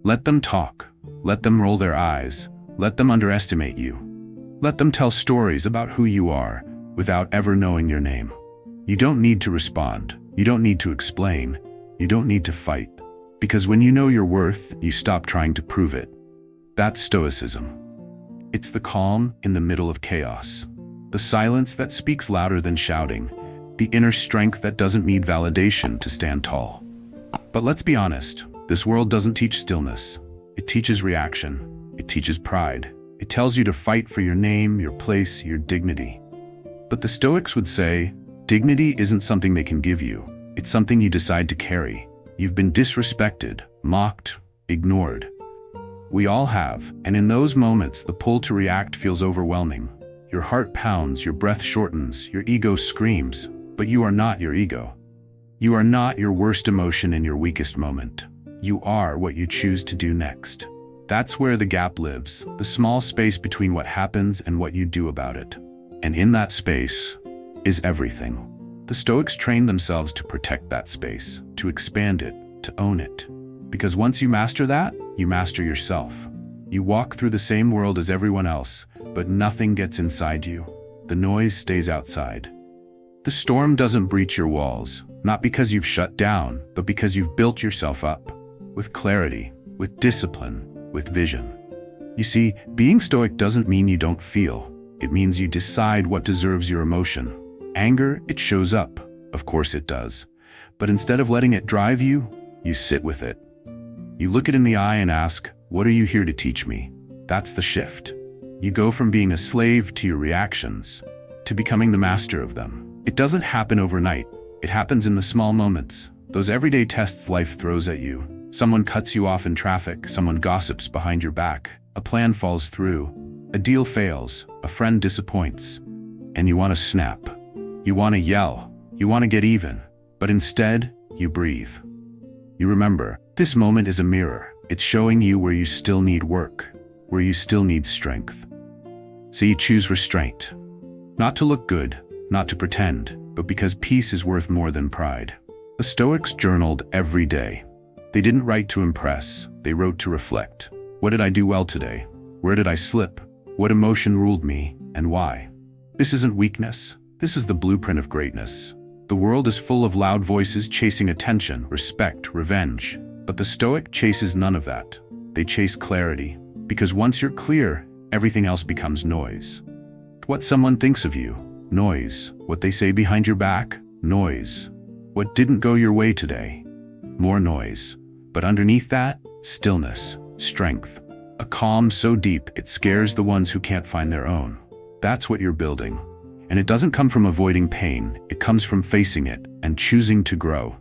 Let them talk. Let them roll their eyes. Let them underestimate you. Let them tell stories about who you are without ever knowing your name. You don't need to respond. You don't need to explain. You don't need to fight. Because when you know your worth, you stop trying to prove it. That's Stoicism. It's the calm in the middle of chaos. The silence that speaks louder than shouting. The inner strength that doesn't need validation to stand tall. But let's be honest, this world doesn't teach stillness. It teaches reaction. It teaches pride. It tells you to fight for your name, your place, your dignity. But the Stoics would say, dignity isn't something they can give you. It's something you decide to carry. You've been disrespected, mocked, ignored. We all have, and in those moments, the pull to react feels overwhelming. Your heart pounds, your breath shortens, your ego screams, but you are not your ego. You are not your worst emotion in your weakest moment. You are what you choose to do next. That's where the gap lives, the small space between what happens and what you do about it. And in that space is everything. The Stoics trained themselves to protect that space, to expand it, to own it. Because once you master that, you master yourself. You walk through the same world as everyone else, but nothing gets inside you. The noise stays outside. The storm doesn't breach your walls, not because you've shut down, but because you've built yourself up. With clarity, with discipline, with vision. You see, being Stoic doesn't mean you don't feel. It means you decide what deserves your emotion. Anger, it shows up. Of course it does. But instead of letting it drive you, you sit with it. You look it in the eye and ask, what are you here to teach me? That's the shift. You go from being a slave to your reactions, to becoming the master of them. It doesn't happen overnight. It happens in the small moments, those everyday tests life throws at you. Someone cuts you off in traffic, someone gossips behind your back, a plan falls through, a deal fails, a friend disappoints, and you want to snap. You want to yell, you want to get even, but instead, you breathe. You remember, this moment is a mirror. It's showing you where you still need work, where you still need strength. So you choose restraint. Not to look good, not to pretend, but because peace is worth more than pride. The Stoics journaled every day. They didn't write to impress, they wrote to reflect. What did I do well today? Where did I slip? What emotion ruled me, and why? This isn't weakness. This is the blueprint of greatness. The world is full of loud voices chasing attention, respect, revenge. But the Stoic chases none of that. They chase clarity. Because once you're clear, everything else becomes noise. What someone thinks of you, noise. What they say behind your back, noise. What didn't go your way today, more noise. But underneath that, stillness, strength. A calm so deep it scares the ones who can't find their own. That's what you're building. And it doesn't come from avoiding pain, it comes from facing it and choosing to grow.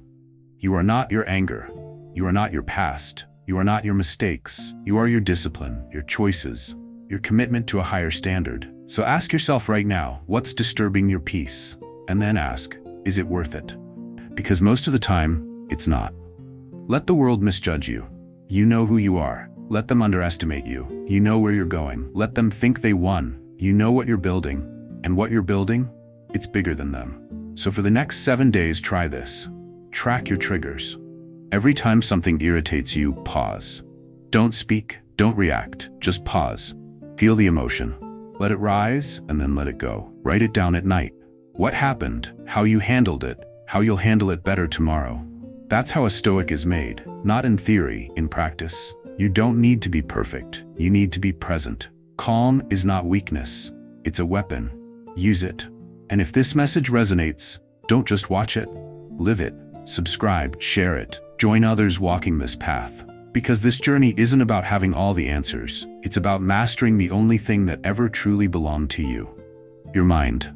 You are not your anger. You are not your past. You are not your mistakes. You are your discipline, your choices, your commitment to a higher standard. So ask yourself right now, what's disturbing your peace? And then ask, is it worth it? Because most of the time, it's not. Let the world misjudge you. You know who you are. Let them underestimate you. You know where you're going. Let them think they won. You know what you're building. And what you're building, it's bigger than them. So for the next 7 days, try this. Track your triggers. Every time something irritates you, pause. Don't speak, don't react, just pause. Feel the emotion. Let it rise and then let it go. Write it down at night. What happened, how you handled it, how you'll handle it better tomorrow. That's how a Stoic is made, not in theory, in practice. You don't need to be perfect, you need to be present. Calm is not weakness, it's a weapon. Use it. And if this message resonates, don't just watch it, live it. Subscribe, share it, join others walking this path. Because this journey isn't about having all the answers, it's about mastering the only thing that ever truly belonged to you, your mind.